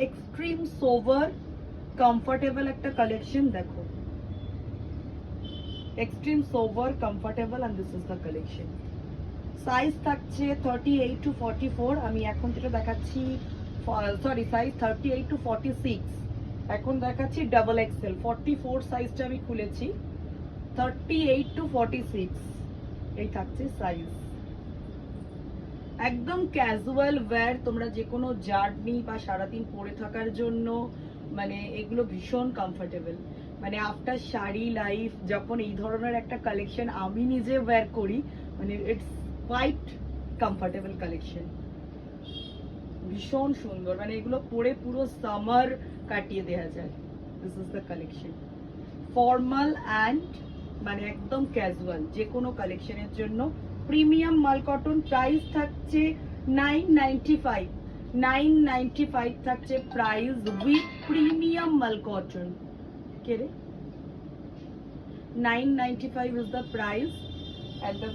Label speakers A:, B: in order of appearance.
A: Extreme sober comfortable একটা collection. দেখো extreme sober comfortable and this is the collection. Size থাকছে 38 to 44, আমি এখন যেটা দেখাচ্ছি সরি সাইজ 38 to 46, এখন দেখাচ্ছি ডাবল এক্সেল। 44 সাইজটা আমি খুলেছি, 38 to 46 এই থাকছে সাইজ। একদম ক্যাজুয়াল ওয়্যার, তোমরা যে কোনো জার্নি বা সারাদিন পরে থাকার জন্য মানে এগুলো ভীষণ কমফোর্টেবল। মানে আফটার শাড়ি লাইফ যখন এই ধরনের একটা কালেকশন আমি নিজে ওয়্যার করি, মানে ইটস কোয়াইট কমফোর্টেবল কালেকশন, ভীষণ সুন্দর। মানে এগুলো পরে পুরো সামার কাটিয়ে দেওয়া যায়। This is the collection, formal and মানে একদম ক্যাজুয়াল যে কোনো কালেকশনের জন্য। প্রিমিয়াম মাল কটন, প্রাইস থাকছে 995, 995 থাকছে প্রাইস উইথ প্রিমিয়াম মাল কটন। কে রে, 995 is the price and the